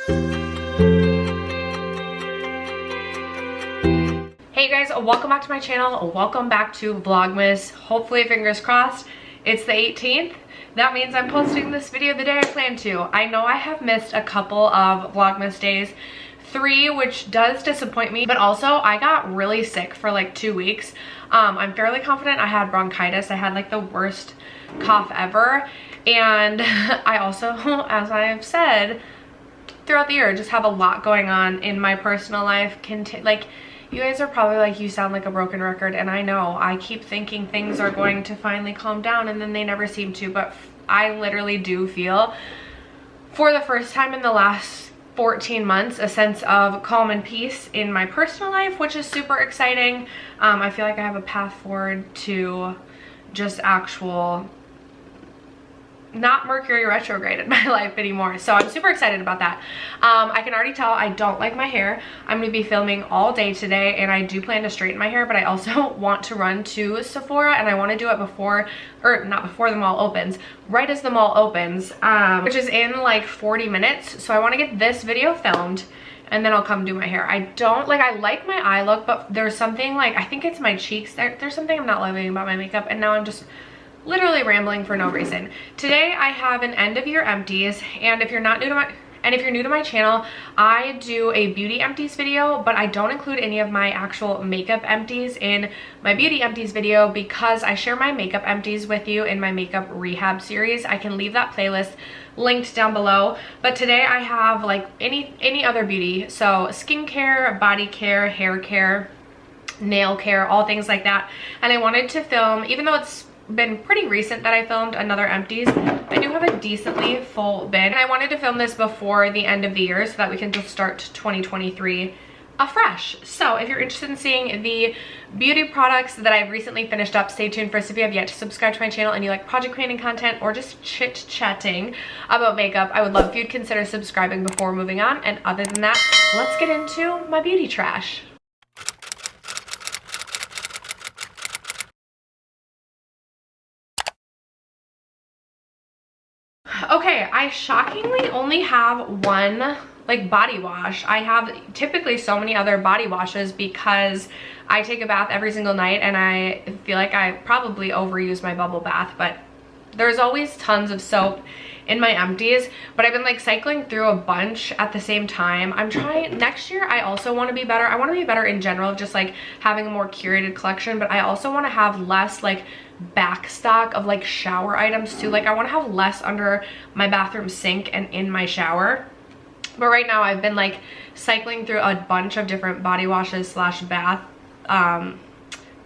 Hey guys, welcome back to my channel. Welcome back to Vlogmas. Hopefully, fingers crossed, it's the 18th. That means I'm posting this video the day I plan to. I know I have missed a couple of Vlogmas days, 3, which does disappoint me, but also I got really sick for like 2 weeks. I'm fairly confident I had bronchitis. I had like the worst cough ever. And I also, as I have said throughout the year, just have a lot going on in my personal life. Like, you guys are probably like, you sound like a broken record, and I know I keep thinking things are going to finally calm down and then they never seem to, but I literally do feel, for the first time in the last 14 months, a sense of calm and peace in my personal life, which is super exciting. I feel like I have a path forward to just actual, not Mercury retrograde in my life anymore, so I'm super excited about that. I can already tell I don't like my hair. I'm going to be filming all day today, and I do plan to straighten my hair, but I also want to run to Sephora, and I want to do it before, or not before the mall opens, right as the mall opens, which is in like 40 minutes, so I want to get this video filmed and then I'll come do my hair. I like my eye look, but there's something, like, I think it's my cheeks, there's something I'm not loving about my makeup, and now I'm just literally rambling for no reason. Today I have an end of year empties, and if you're new to my channel, I do a beauty empties video, but I don't include any of my actual makeup empties in my beauty empties video because I share my makeup empties with you in my makeup rehab series. I can leave that playlist linked down below, but today I have like any other beauty, so skincare, body care, hair care, nail care, all things like that. And I wanted to film, even though it's been pretty recent that I filmed another empties, I do have a decently full bin, and I wanted to film this before the end of the year so that we can just start 2023 afresh. So if you're interested in seeing the beauty products that I've recently finished up, stay tuned. First, if you have yet to subscribe to my channel and you like project planning content or just chit-chatting about makeup, I would love if you'd consider subscribing before moving on. And other than that, let's get into my beauty trash. Okay, I shockingly only have one like body wash. I have typically so many other body washes because I take a bath every single night, and I feel like I probably overuse my bubble bath, but there's always tons of soap in my empties, but I've been like cycling through a bunch at the same time. I'm trying, next year I also want to be better. I want to be better in general, just like having a more curated collection, but I also want to have less like back stock of like shower items too. Like, I want to have less under my bathroom sink and in my shower. But right now I've been like cycling through a bunch of different body washes slash bath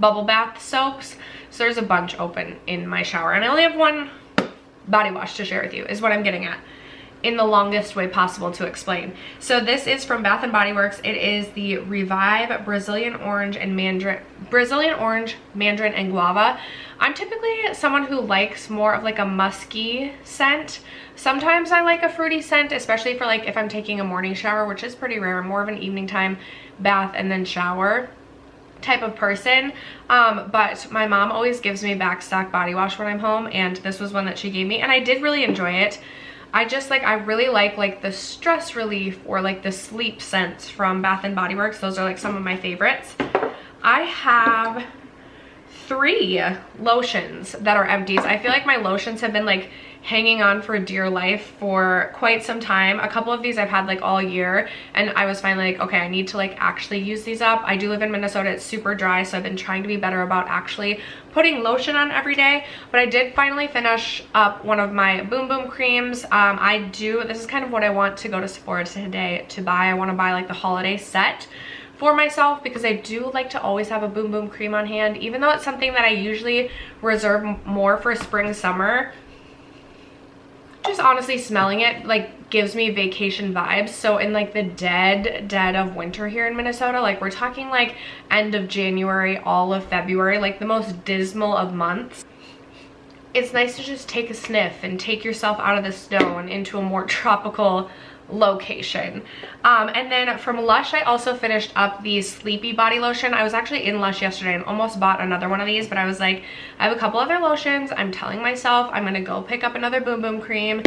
bubble bath soaps, so there's a bunch open in my shower, and I only have one body wash to share with you, is what I'm getting at in the longest way possible to explain. So this is from Bath & Body Works. It is the Revive Brazilian Orange, Mandarin and Guava. I'm typically someone who likes more of like a musky scent. Sometimes I like a fruity scent, especially for like if I'm taking a morning shower, which is pretty rare. I'm more of an evening time bath and then shower type of person, but my mom always gives me backstock body wash when I'm home, and this was one that she gave me, and I did really enjoy it. I just like, I really like the stress relief or like the sleep scents from Bath & Body Works. Those are like some of my favorites. I have 3 lotions that are empties. I feel like my lotions have been like hanging on for dear life for quite some time. A couple of these I've had like all year, and I was finally like, okay, I need to like actually use these up. I do live in Minnesota, it's super dry, so I've been trying to be better about actually putting lotion on every day. But I did finally finish up one of my Boom Boom creams. This is kind of what I want to go to Sephora today to buy. I want to buy like the holiday set for myself because I do like to always have a Boom Boom cream on hand, even though it's something that I usually reserve more for spring, summer. Just honestly smelling it like gives me vacation vibes. So in like the dead of winter here in Minnesota, like we're talking like end of January, all of February, like the most dismal of months, it's nice to just take a sniff and take yourself out of the snow and into a more tropical location. And then from Lush, I also finished up the Sleepy body lotion. I was actually in Lush yesterday and almost bought another one of these, but I was like, I have a couple other lotions. I'm telling myself I'm gonna go pick up another Boom Boom cream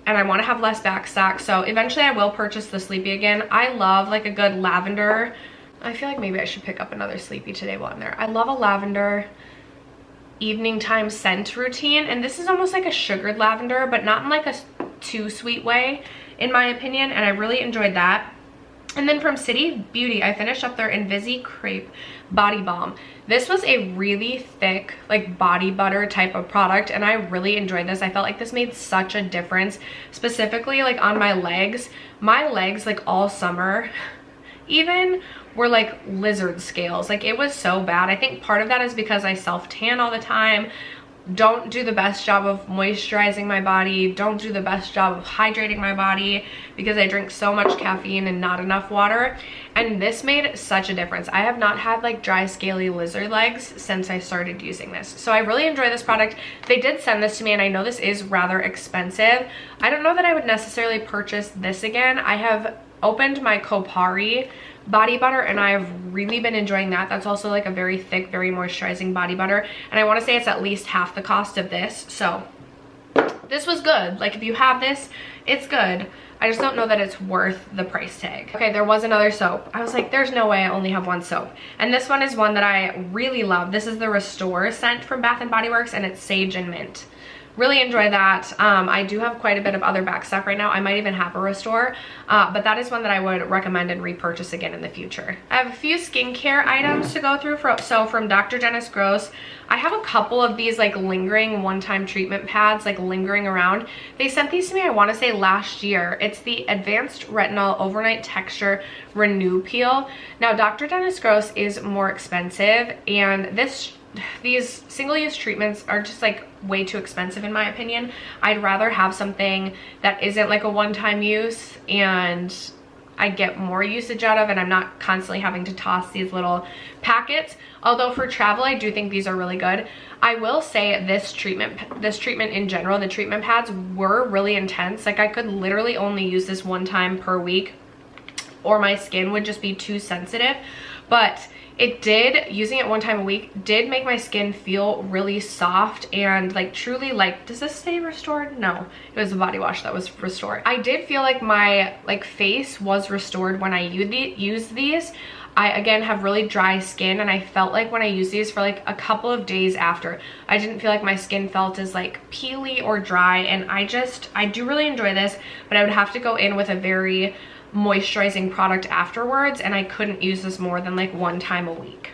and I want to have less back sack, so eventually I will purchase the Sleepy again. I love like a good lavender. I feel like maybe I should pick up another Sleepy today while I'm there. I love a lavender evening time scent routine, and this is almost like a sugared lavender, but not in like a too sweet way in my opinion, and I really enjoyed that. And then from City Beauty, I finished up their Invisi Crepe Body Balm. This was a really thick, like body butter type of product, and I really enjoyed this. I felt like this made such a difference, specifically like on my legs. My legs, like all summer, even were like lizard scales. Like it was so bad. I think part of that is because I self-tan all the time, don't do the best job of moisturizing my body, don't do the best job of hydrating my body because I drink so much caffeine and not enough water. And this made such a difference. I have not had like dry scaly lizard legs since I started using this. So I really enjoy this product. They did send this to me, and I know this is rather expensive. I don't know that I would necessarily purchase this again. I have opened my Kopari body butter, and I've really been enjoying that. That's also like a very thick, very moisturizing body butter, and I want to say it's at least half the cost of this. So this was good. Like if you have this, it's good. I just don't know that it's worth the price tag. Okay, there was another soap. I was like, there's no way I only have one soap. And this one is one that I really love. This is the Restore scent from Bath & Body Works, and it's Sage and Mint. Really enjoy that. I do have quite a bit of other back stuff right now. I might even have a Restore, but that is one that I would recommend and repurchase again in the future. I have a few skincare items to go through. So from Dr. Dennis Gross, I have a couple of these like lingering one-time treatment pads like lingering around. They sent these to me, I want to say last year. It's the Advanced Retinol Overnight Texture Renew Peel. Now Dr. Dennis Gross is more expensive, and these single-use treatments are just like way too expensive in my opinion. I'd rather have something that isn't like a one-time use and I get more usage out of, and I'm not constantly having to toss these little packets. Although for travel, I do think these are really good. I will say this treatment in general, the treatment pads were really intense. Like I could literally only use this one time per week or my skin would just be too sensitive. But it did, using it one time a week, did make my skin feel really soft and like truly like, does this say restored? No, it was a body wash that was restored. I did feel like my like face was restored when I used these. I again have really dry skin, and I felt like when I used these for like a couple of days after, I didn't feel like my skin felt as like peely or dry, and I do really enjoy this, but I would have to go in with a very moisturizing product afterwards, and I couldn't use this more than like one time a week.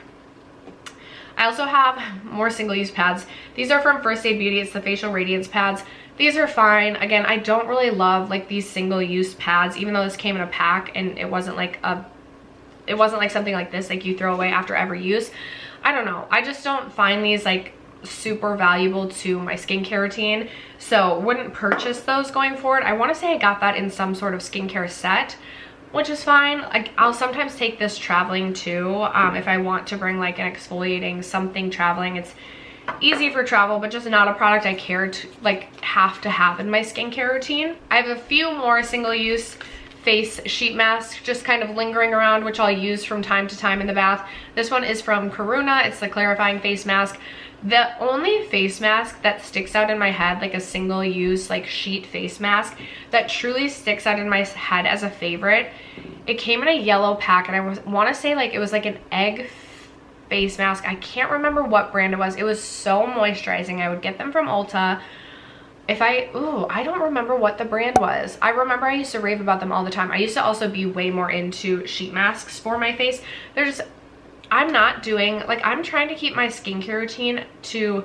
I also have more single-use pads. These are from First Aid Beauty. It's the Facial Radiance pads. These are fine. Again, I don't really love like these single-use pads, even though this came in a pack and it wasn't like something like this like you throw away after every use. I don't know, I just don't find these like super valuable to my skincare routine, so wouldn't purchase those going forward. I want to say I got that in some sort of skincare set, which is fine. Like I'll sometimes take this traveling too, if I want to bring like an exfoliating something traveling. It's easy for travel, but just not a product I care to like have to have in my skincare routine. I have a few more single-use face sheet masks just kind of lingering around, which I'll use from time to time in the bath. This one is from Karuna. It's the clarifying face mask. The only face mask that sticks out in my head, like a single-use like sheet face mask that truly sticks out in my head as a favorite, it came in a yellow pack, and I want to say like it was like an egg face mask. I can't remember what brand it was. It was so moisturizing. I would get them from Ulta. I don't remember what the brand was. I remember I used to rave about them all the time. I used to also be way more into sheet masks for my face. I'm trying to keep my skincare routine to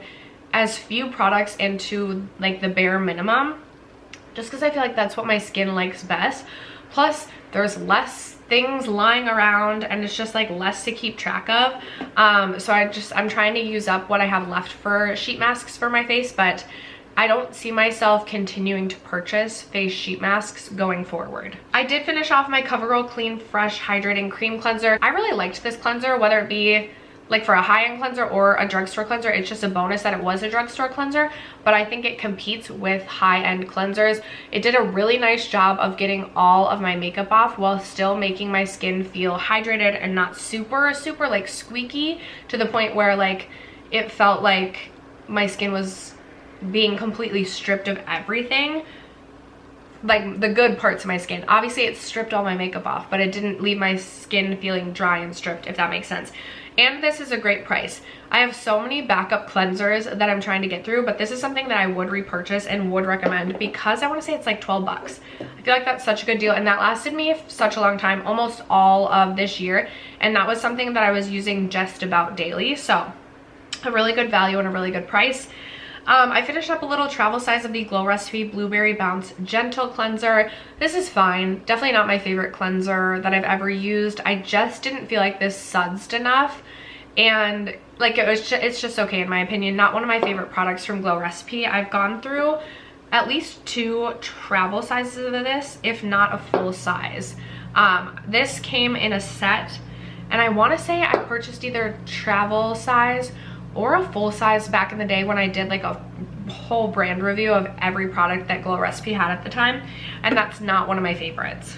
as few products and to like the bare minimum, just because I feel like that's what my skin likes best. Plus there's less things lying around, and it's just like less to keep track of. So I'm trying to use up what I have left for sheet masks for my face, but I don't see myself continuing to purchase face sheet masks going forward. I did finish off my CoverGirl Clean Fresh Hydrating Cream Cleanser. I really liked this cleanser, whether it be like for a high-end cleanser or a drugstore cleanser. It's just a bonus that it was a drugstore cleanser, but I think it competes with high-end cleansers. It did a really nice job of getting all of my makeup off while still making my skin feel hydrated and not super like squeaky to the point where like it felt like my skin was being completely stripped of everything. like the good parts of my skin. Obviously it stripped all my makeup off, but it didn't leave my skin feeling dry and stripped, if that makes sense. And this is a great price. I have so many backup cleansers that I'm trying to get through, but this is something that I would repurchase and would recommend because I want to say it's like 12 bucks. I feel like that's such a good deal, and that lasted me such a long time, almost all of this year, and that was something that I was using just about daily. So a really good value and a really good price. I finished up a little travel size of the Glow Recipe Blueberry Bounce Gentle Cleanser. This is fine. Definitely not my favorite cleanser that I've ever used. I just didn't feel like this sudsed enough. And like it's just okay in my opinion. Not one of my favorite products from Glow Recipe. I've gone through at least 2 travel sizes of this, if not a full size. This came in a set, and I want to say I purchased either travel size or a full size back in the day when I did like a whole brand review of every product that Glow Recipe had at the time, and that's not one of my favorites.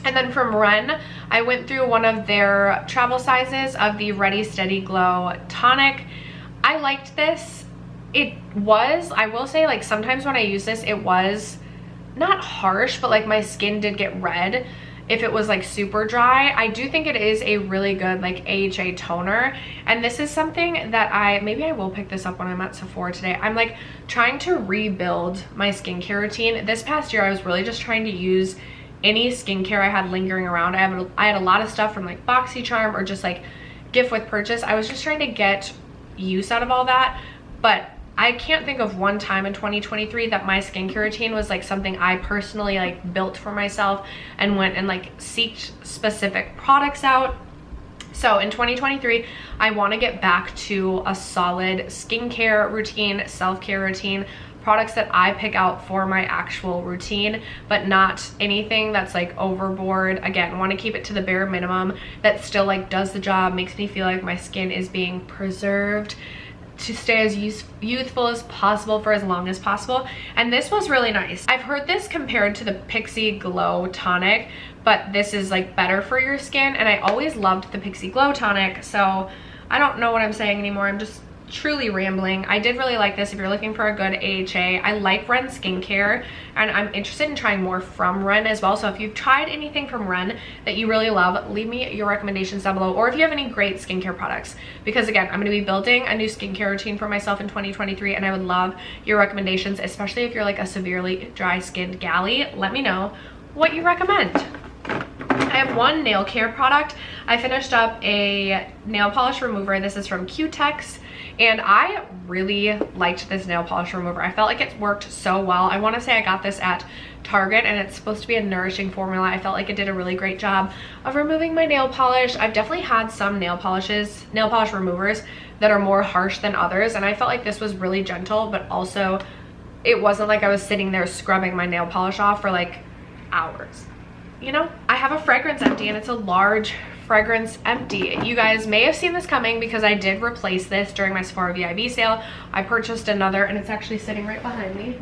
And then from Ren, I went through one of their travel sizes of the Ready Steady Glow Tonic. I liked this. It was, I will say, like sometimes when I use this, it was not harsh, but like my skin did get red if it was like super dry. I do think it is a really good like AHA toner, and this is something that maybe I will pick this up when I'm at Sephora today. I'm like trying to rebuild my skincare routine. This past year I was really just trying to use any skincare I had lingering around. I had a lot of stuff from like BoxyCharm or just like gift with purchase. I was just trying to get use out of all that, but I can't think of one time in 2023 that my skincare routine was like something I personally like built for myself and went and like seeked specific products out. So in 2023, I want to get back to a solid skincare routine, self-care routine, products that I pick out for my actual routine, but not anything that's like overboard. Again, want to keep it to the bare minimum that still like does the job, makes me feel like my skin is being preserved to stay as youthful as possible for as long as possible. And this was really nice. I've heard this compared to the Pixi Glow Tonic, but this is like better for your skin, and I always loved the Pixi Glow Tonic, so I don't know what I'm saying anymore. I'm just truly rambling. I did really like this. If you're looking for a good AHA, I like Ren skincare, and I'm interested in trying more from Ren as well. So if you've tried anything from Ren that you really love, leave me your recommendations down below, or if you have any great skincare products, because again, I'm going to be building a new skincare routine for myself in 2023, and I would love your recommendations, especially if you're like a severely dry skinned galley. Let me know what you recommend. I have one nail care product. I finished up a nail polish remover. This is from Q-Tex, and I really liked this nail polish remover. I felt like it worked so well. I want to say I got this at Target, and it's supposed to be a nourishing formula. I felt like it did a really great job of removing my nail polish. I've definitely had some nail polish removers that are more harsh than others, and I felt like this was really gentle, but also it wasn't like I was sitting there scrubbing my nail polish off for like hours. You know, I have a fragrance empty, and it's a large fragrance empty. You guys may have seen this coming because I did replace this during my Sephora VIB sale. I purchased another, and it's actually sitting right behind me.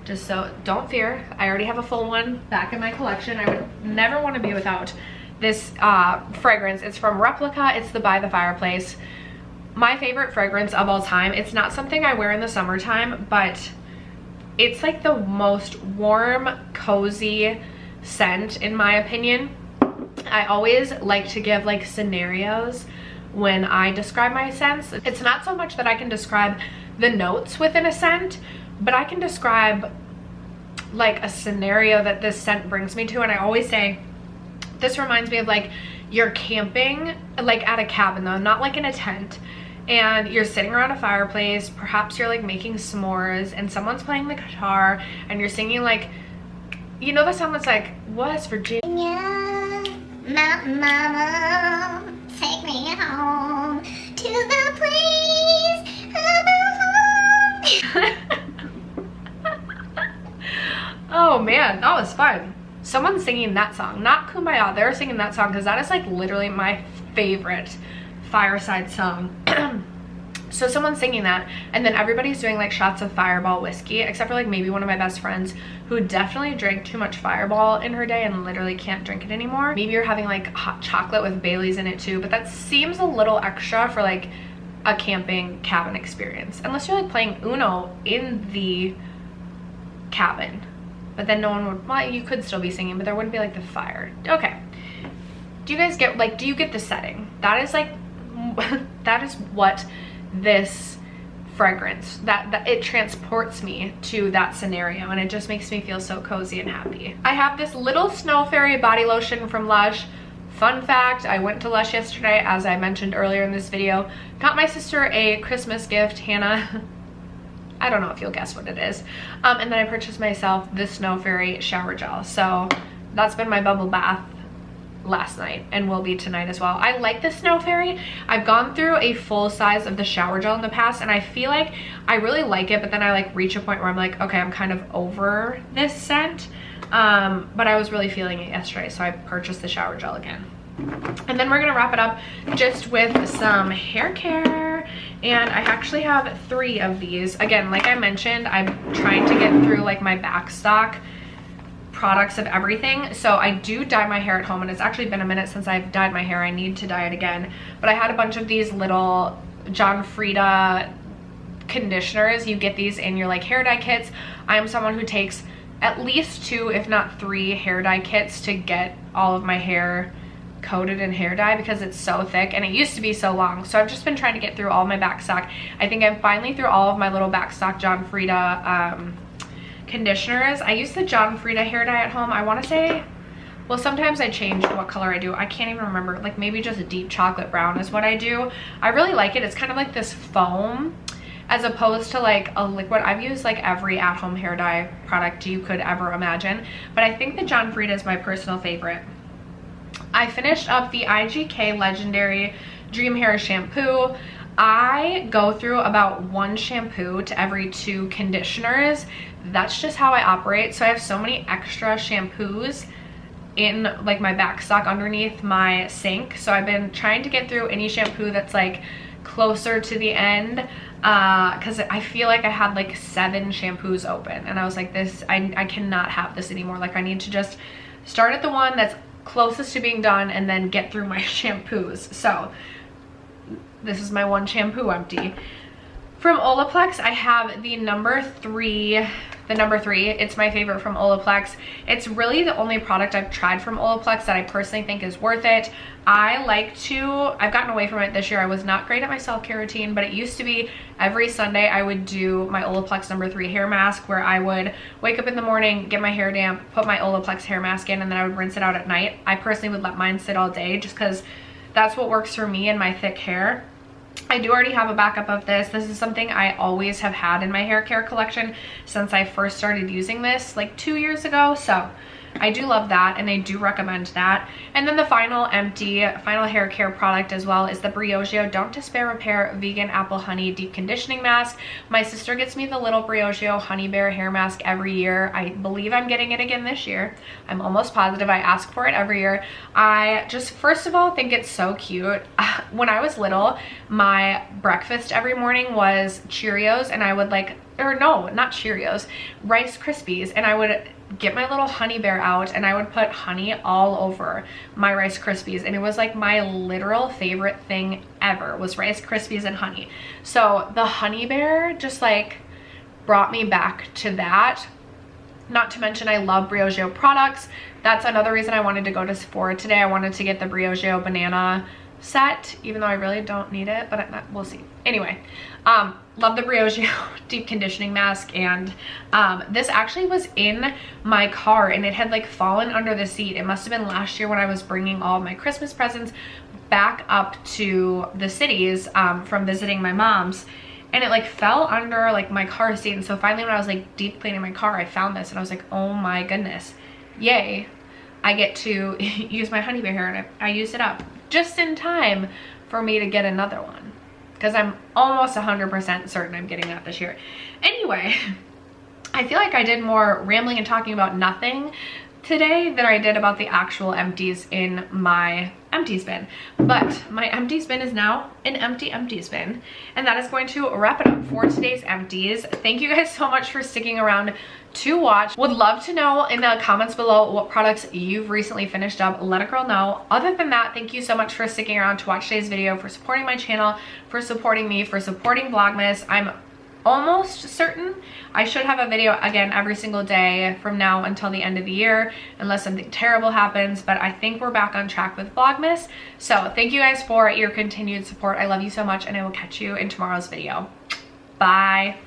Just so, don't fear, I already have a full one back in my collection. I would never want to be without this fragrance. It's from Replica. It's the By the Fireplace. My favorite fragrance of all time. It's not something I wear in the summertime, but it's like the most warm, cozy scent in my opinion. I always like to give like scenarios when I describe my scents. It's not so much that I can describe the notes within a scent, but I can describe like a scenario that this scent brings me to, and I always say this reminds me of like you're camping like at a cabin though, not like in a tent, and you're sitting around a fireplace. Perhaps you're like making s'mores and someone's playing the guitar and you're singing like, you know, the song that's like West Virginia, Mountain Mama, take me home to the place I belong. Oh man, that was fun. Someone's singing that song, not Kumbaya. They're singing that song because that is like literally my favorite fireside song. So someone's singing that, and then everybody's doing like shots of Fireball whiskey, except for like maybe one of my best friends who definitely drank too much Fireball in her day and literally can't drink it anymore. Maybe you're having like hot chocolate with Bailey's in it too, but that seems a little extra for like a camping cabin experience, unless you're like playing Uno in the cabin. but then no one would, well, you could still be singing, but there wouldn't be like the fire. Okay. Do you guys get, like, do you get the setting? That is like, that is what this fragrance, that it transports me to that scenario, and it just makes me feel so cozy and happy. I have this little Snow Fairy body lotion from Lush. Fun fact, I went to Lush yesterday, as I mentioned earlier in this video, got my sister a Christmas gift, Hannah. I don't know if you'll guess what it is. And then I purchased myself this Snow Fairy shower gel. So that's been my bubble bath last night and will be tonight as well. I like the Snow Fairy. I've gone through a full size of the shower gel in the past, and I feel like I really like it, but then I like reach a point where I'm like, okay, I'm kind of over this scent. But I was really feeling it yesterday, so I purchased the shower gel again. And then we're gonna wrap it up just with some hair care, and I actually have 3 of these. Again, like I mentioned, I'm trying to get through like my back stock products of everything. So I do dye my hair at home, and it's actually been a minute since I've dyed my hair. I need to dye it again, but I had a bunch of these little John Frieda conditioners. You get these in your like hair dye kits. I am someone who takes at least 2 if not 3 hair dye kits to get all of my hair coated in hair dye, because it's so thick and it used to be so long. So I've just been trying to get through all my back stock. I think I'm finally through all of my little back stock John Frieda conditioners. I use the John Frieda hair dye at home. I want to say, well, sometimes I change what color I do. I can't even remember. Like maybe just a deep chocolate brown is what I do. I really like it. It's kind of like this foam as opposed to like a liquid. I've used like every at-home hair dye product you could ever imagine, but I think the John Frieda is my personal favorite. I finished up the IGK Legendary Dream Hair Shampoo. I go through about 1 shampoo to every 2 conditioners. That's just how I operate. So I have so many extra shampoos in like my back stock underneath my sink. So I've been trying to get through any shampoo that's like closer to the end, because I feel like I had like 7 shampoos open, and I was like, this, I cannot have this anymore. Like I need to just start at the one that's closest to being done and then get through my shampoos. So this is my 1 shampoo empty. From Olaplex, I have the number 3. It's my favorite from Olaplex. It's really the only product I've tried from Olaplex that I personally think is worth it. I've gotten away from it this year. I was not great at my self-care routine, but it used to be every Sunday I would do my Olaplex number 3 hair mask, where I would wake up in the morning, get my hair damp, put my Olaplex hair mask in, and then I would rinse it out at night. I personally would let mine sit all day just because that's what works for me and my thick hair. I do already have a backup of this. This is something I always have had in my hair care collection since I first started using this like 2 years ago. So I do love that, and I do recommend that. And then the final hair care product as well is the Briogeo Don't Despair Repair Vegan Apple Honey Deep Conditioning Mask. My sister gets me the little Briogeo Honey Bear hair mask every year. I believe I'm getting it again this year. I'm almost positive. I ask for it every year. I just, first of all, think it's so cute. When I was little, my breakfast every morning was Cheerios, and I would like, or no, not Cheerios, Rice Krispies, and I would get my little honey bear out and I would put honey all over my Rice Krispies, and it was like my literal favorite thing ever was Rice Krispies and honey. So the honey bear just like brought me back to that. Not to mention I love Briogeo products. That's another reason I wanted to go to Sephora today. I wanted to get the Briogeo banana set, even though I really don't need it, but we'll see. Anyway, love the Briogeo deep conditioning mask, and this actually was in my car and it had like fallen under the seat. It must have been last year when I was bringing all of my Christmas presents back up to the cities from visiting my mom's, and it like fell under like my car seat. And so finally when I was like deep cleaning my car, I found this and I was like, oh my goodness, yay, I get to use my honey bear hair, and I used it up just in time for me to get another one, because I'm almost 100% certain I'm getting that this year. Anyway, I feel like I did more rambling and talking about nothing today than I did about the actual empties in my empties bin. But my empties bin is now an empties bin, and that is going to wrap it up for today's empties. Thank you guys so much for sticking around to watch. Would love to know in the comments below what products you've recently finished up. Let a girl know. Other than that, thank you so much for sticking around to watch today's video, for supporting my channel, for supporting me, for supporting Vlogmas. I'm almost certain I should have a video again every single day from now until the end of the year, unless something terrible happens. But I think we're back on track with Vlogmas. So thank you guys for your continued support. I love you so much, and I will catch you in tomorrow's video. Bye.